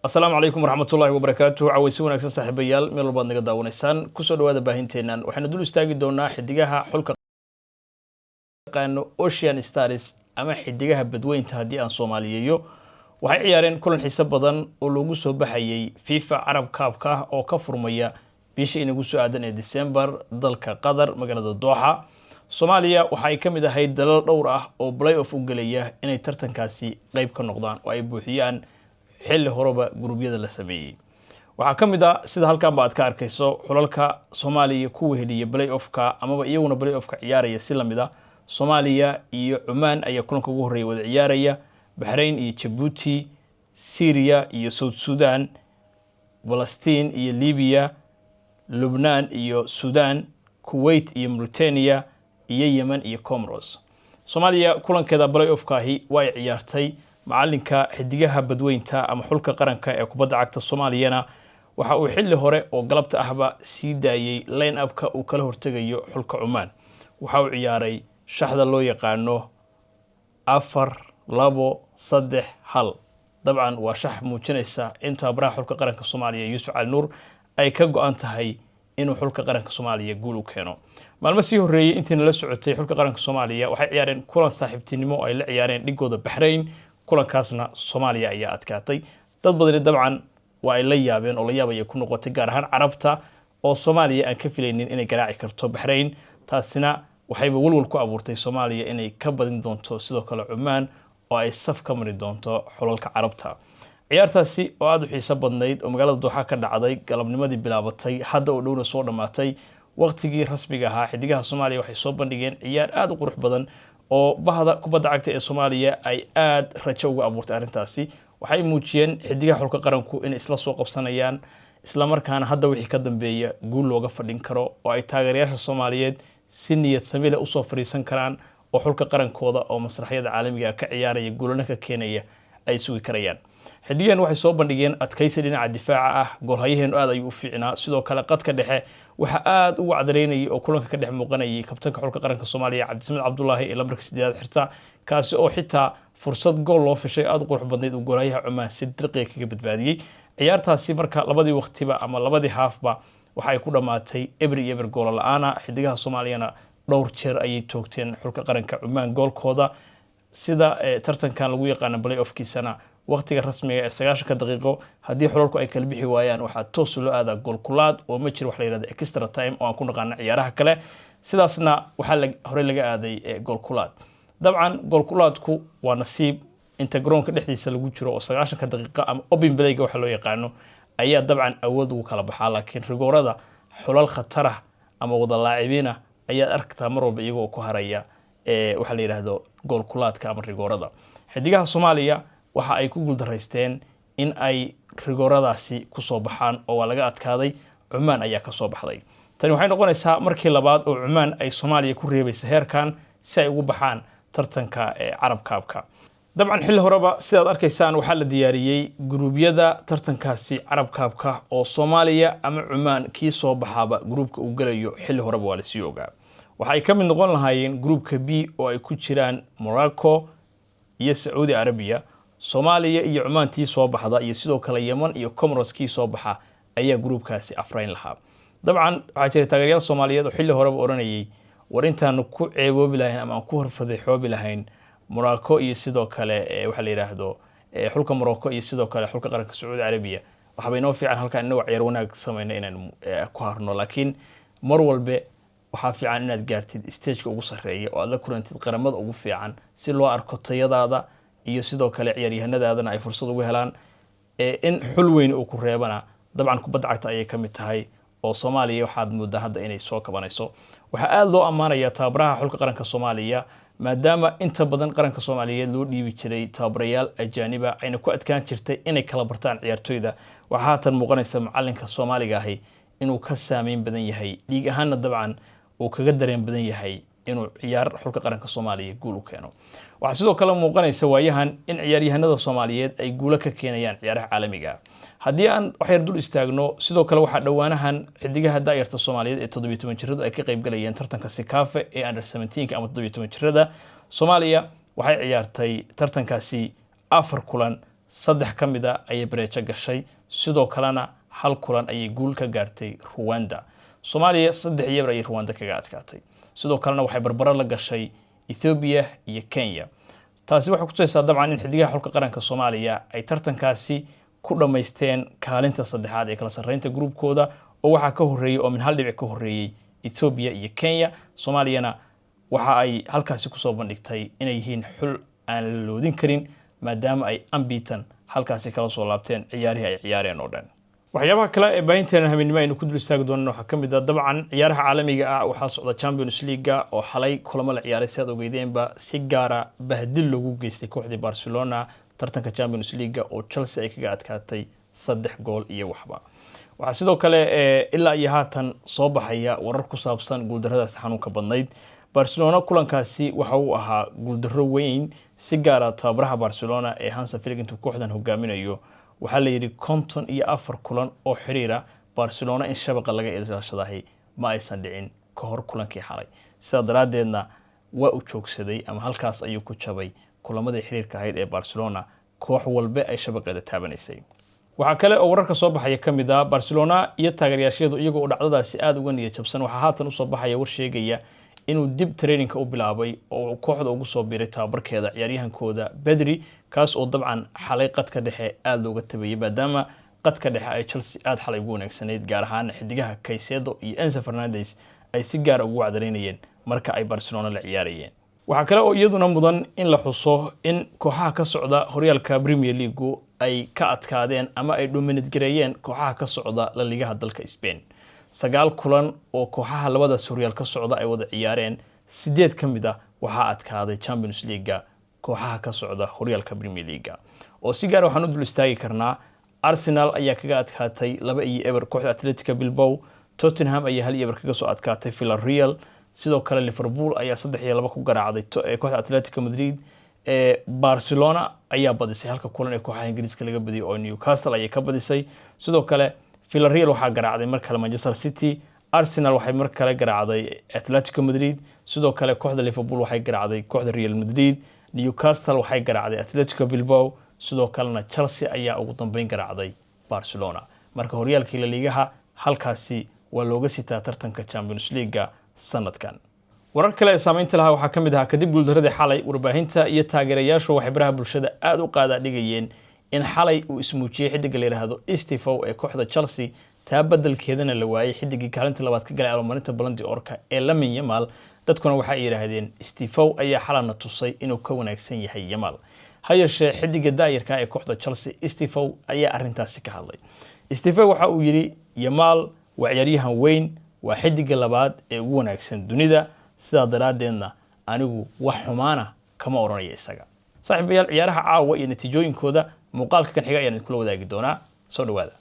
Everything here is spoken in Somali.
السلام عليكم ورحمة الله وبركاته عويسي wanaagsan saaxiibayaal meel walba naga daawanaysaan ku soo dhawaada baahinteenan waxaanu dul istaagi doonaa xidigaha xulka qaano Ocean Stars ama xidigaha badweynta hadii aan Soomaaliyeeyo waxay ciyaareen kulan xiiso badan oo lagu soo baxayay FIFA Arab Cup-ka oo ka furmaya bishii inagu soo aadan ee December dalka Qatar magaalada Doha. Soomaaliya waxay ka mid ahayd dalal dhowr ah oo play-off u galaya inay tartankaasi qayb ka noqdaan oo ay buuxiyaan xilli horeba gurubyada la sameeyay. Waxa kamid ah sida halkan baad ka arkayso xulalka Soomaaliya ku weheliya play-off-ka ama iyaguna play-off-ka ciyaaraya si lamid ah Soomaaliya iyo Oman ayaa kulanka ugu horeeyay wada ciyaaraya, Bahrain iyo Djibouti, Syria iyo South Sudan, Palestine iyo Libya, Lebanon iyo Sudan, Kuwait iyo Mauritania iyo Yemen iyo Comoros. Soomaaliya kulankeeda play-off-kaahi way ciyaartay macalinka xidigaha badweynta ama xulka qaranka ee kubadda cagta Soomaaliyana waxa uu xilli hore oo galabta ahba sii daayay line-up-ka uu kala hortagayo xulka Oman. Waxa uu ciyaaray shaxda loo yaqaano 4-2-3-1. dabcan waa shax muujinaysa inta baraha xulka qaranka Soomaaliya Yuusuf Cali Nuur ay ka go'an tahay inuu xulka qaranka Soomaaliya guul u keeno. maalmo sii horeeyay intii la socotay xulka qaranka Soomaaliya waxay ciyaareen kulan saaxiibtinimo ay la ciyaareen dhigooda Bahrain. kulankaasna Soomaaliya ayaa adkaatay. dad badan dabcan waa ay la yaabeen oo la yaabay ku noqotay gaar ahaan Carabta oo Soomaaliya aan ka filaynin inay garaaci karto Bahrain. taasina waxayba walwal ku abuurtay Soomaaliya inay ka badin doonto sidoo kale Oman oo ay saf ka mari doonto xulalka Carabta. ciyaartaasi oo aad u xiiso badnayd oo magaalada Doha ka dhacday galabnimadii bilaabatay hadda oo dhowna soo dhamaatay waqtigii rasmiga ahaa xidigaha Soomaaliya waxay soo bandhigeen ciyaar aad u qurux badan oo bahda kubadda cagta ee Soomaaliya ay aad rajo uga abuurtay arintaasi. waxay muujiyeen xidigaha xulka qaranku in isla soo qabsanayaan isla markaana hadda wixii ka dambeeya guul looga fadhin karo oo ay taageerayaasha Soomaaliyeed si niyad sami leh u soo fariisan karaan oo xulka qarankooda oo masraxyada caalamiga ka ciyaaraya guulana ka keenaya ay sugi karayaan. xidigan waxay soo bandhigeen adkaysi dhinaca difaaca ah, goolhayaheenu aad ayuu u fiicnaa. sidoo kale qadka dhexe waxa aad u wacdareynayay oo kulanka ka dhex muuqanayay kabtanka xulka qaranka Soomaaliya Cabdisamed Cabdullaahi ee lambarka 8 xirta kaasi oo xitaa fursad gool loo fishay aad u qurux badnayd oo goolhayaha Oman si daqiiqo kaga badbaadiyay. ciyaartaasi marka labadii waqtiba ama labadii halfba waxay ku dhamaatay eber gool la'aan. xidigaha Soomaaliyana dhowr jeer ayay toogteen xulka qaranka Oman goolkooda sida tartankan lagu yaqaan play-off-kiisana waqtiga rasmiga ee 90 daqiiqo hadii xulalku ay kala bixi waayaan waxa toos loo aadaa gool kulaad oo ma jiro wax la yiraahdo extra time oo aan ku naqaan ciyaaraha kale. sidaasna waxa hore laga aaday gool kulaad. dabcan gool kulaadku waa nasiib inta garoonka dhexdiisa lagu jiro oo 90 daqiiqo ama open play-ga waxa loo yaqaano ayaa dabcan awood ugu kala baxaa. laakiin rigoorada xulal khatar ah ama wada laacibiina ayaa arktaa mar walba iyagoo ku haraya waxa la yiraahdo gool kulaadka ama rigoorada. xidigaha Soomaaliya waxa ay ku guuldareysteen in ay rigooradaasi ku soo baxaan oo waa laga adkaaday. Oman ayaa ka soo baxday. tani waxay noqonaysaa markii labaad oo Oman ay Soomaaliya ku reebayso heerkan si ay ugu baxaan tartanka Arab Cup-ka. dabcan xilli horeba sidaad arkaysaan waxa la diyaariyay gurubyada tartankaasi Arab Cup-ka oo Soomaaliya ama Oman kii soo baxaba gruubka uu galayo xilli horeba waa la sii ogaa. waxay ka mid noqon lahaayeen gruubka B oo ay ku jiraan Morocco iyo Saudi Arabia. Soomaaliya iyo Oman tii soo baxda iyo sidoo kale Yemen iyo Comoros kii soo baxa ayaa gruubkaasi afrayn lahaa. dabcan waxa jiray taageerayaal Soomaaliyeed oo xilli horeba oranayay war intaan ku ceeboobi lahayn ama ku horfadeexoobi lahayn Morocco iyo sidoo kale waxa la yiraahdo xulka Morocco iyo sidoo kale xulka qaranka Saudi Arabia waxa bay noo fiican halkaan inuu ciyaar wanaag sameeyay inaan ku harno. laakiin mar walba waxa fiican inaad gaartid stage-ka ugu sareeya oo aad la kulantid qaramada ugu fiican si loo arko tayadaada iyo sidoo kale ciyaaryahanadaadana ay fursad ugu helaan in xul weyn uu ku reebana. dabcan kubadda cagta ayay ka mid tahay oo Soomaaliya waxaad moodaa hadda inay soo kabanayso. waxa aad loo amaanaya tababaraha xulka qaranka Soomaaliya maadaama inta badan qaranka Soomaaliyeed loo dhiibi jiray tababarayaal ajaaniba ayna ku adkaan jirtay inay kala bartaan ciyaartoyda. waxa tan muuqanaysa macalinka Soomaaliga ahi inuu ka saameyn badan yahay dhiig ahaanna dabcan uu kaga dareen badan yahay inuu ciyaar xulka qaranka Soomaaliya guul u keeno. waxa sidoo kale muuqanaysa waayahan in ciyaaryahanada Soomaaliyeed ay guul ka keenayaan ciyaaraha caalamiga. haddii aan wax yar dul istaagno sidoo kale waxa dhawaanahan xidigaha daayirta Soomaaliyeed ee 17 jirada ay ka qayb galayeen tartanka Sikafa ee under 17 ama 17 jirada. Soomaaliya waxay ciyaartay tartankaasi 4 kulan saddex ka mid ah ayay bareejo gashay sidoo kalena hal kulan ayay guul ka gaartay Rwanda. Soomaaliya 3-0 ayay Rwanda kaga adkaatay. Sidoo kalena waxay barbaro la gashay Ethiopia iyo Kenya. taasi waxay ku tusaysaa dabcan in xidigaha xulka qaranka Soomaaliya ay tartankaasi ku dhameysteen kaalinta saddexaad ee kala sarreynta groupkooda oo waxa ka horeeyay oo min hal dhibic ka horeeyay Ethiopia iyo Kenya. Soomaaliyana waxa ay halkaasi ku soo bandhigtay inay yihiin xul aan la loodin karin maadaama ay unbeaten halkaasi kala soo laabteen ciyaarihii ay ciyaareen oo dhan. waxyaabaha kale ee baahinteena habeenimo aynu ku dul istaagi doonno waxaa ka mid ah dabcan ciyaaraha caalamiga ah waxaa socda Champions League oo xalay kulamo la ciyaaray si aad ogeydeenba si gaara bahdil lagu geystay kooxda Barcelona tartanka Champions League oo Chelsea ay kaga adkaatay 3 gool iyo waxba. waxaa sidoo kale ilaa iyo haatan soo baxaya warar ku saabsan guuldarradaas xanuunka badnayd. Barcelona kulankaasi waxa uu ahaa guuldarro weyn si gaara tababaraha Barcelona ee Hansi Flick intuu kooxdan hogaaminayo waxaa la yiri 54 kulan oo xiriira Barcelona in shabaqa laga ilaashadahay ma aysan dhicin ka hor kulankii xalay. sida daraadeedna waa u joogsaday ama halkaas ayuu ku jabay kulamadii xiriirka ahayd ee Barcelona koox walba ay shabaqeeda taabanaysay. waxaa kale oo wararka soo baxaya ka mid ah Barcelona iyo taageerayaasheedu iyagoo u dhacdadaasi aad uga niyad jabsan waxaa haatan u soo baxaya war sheegaya inuu dib training-ka u bilaabay oo kooxda ugu soo biiray tababarkeeda ciyaaryahankooda Pedri kaas oo dabcan xalay qadka dhexe aad looga tabayay maadaama qadka dhexe ay Chelsea aad xalay ugu wanaagsaneyd gaar ahaan xidigaha Caicedo iyo Enzo Fernandez ay si gaar ugu wacdareynayeen marka ay Barcelona la ciyaarayeen. waxaa kale oo iyaduna mudan in la xuso in kooxaha ka socda horyaalka Premier League ay ka adkaadeen ama ay dominate gareeyeen kooxaha ka socda La Liga dalka Spain. 9 kulan oo kooxaha labadaas horyaal ka socda ay wada ciyaareen 8 ka mid ah waxaa adkaaday Champions League kooxaha ka socda horyaalka Premier League oo si gaar ah waxaan u dul istaagi karnaa Arsenal ayaa kaga adkaatay 2-0 kooxda Atletico Bilbao. Tottenham ayaa 1-0 kaga soo adkaatay Villarreal. sidoo kale Liverpool ayaa 3-2 ku garaacday kooxda Atletico Madrid. Barcelona ayaa badisay halka kulan ee kooxaha Ingiriiska laga badiyay oo Newcastle ayay ka badisay. sidoo kale Villarreal waxaa garaacday mar kale Manchester City. Arsenal waxay mar kale garaacday Atletico Madrid. sidoo kale kooxda Liverpool waxay garaacday kooxda Real Madrid. Newcastle waxay garaacday Atletico Bilbao. sidoo kalena Chelsea ayaa ugu dambeyn garaacday Barcelona. marka horyaalkii La Liga halkaasi waa looga sitaa tartanka Champions League sanadkan. warar kale ee saameynta lahaa waxaa ka mid ah kadib guuldaradii xalay warbaahinta iyo taageerayaashu waxay baraha bulshada aad u qaada dhigayeen in xalay uu ismuujiyay xidiga la yiraahdo Estevao ee kooxda Chelsea taa beddelkeedana la waayay xidigii kaalinta labaad ka galay abaalmarinta Ballon d'Or-ka ee Lamine Yamal. dadkuna waxay yiraahdeen Estevao ayaa xalana tusay inuu ka wanaagsan yahay Yamal. hayeeshee xidiga daayirka ee kooxda Chelsea Estevao ayaa arintaasi ka hadlay. Estevao waxa uu yiri Yamal waa ciyaaryahan weyn waa xidiga labaad ee ugu wanaagsan dunida sida daraadeedna anigu wax xumaana kama oranayo isaga. saaxiibayaal ciyaaraha caawa iyo natiijooyinkooda muuqaalka kan xiga ayaan kula wadaagi doonaa. soo dhawaada.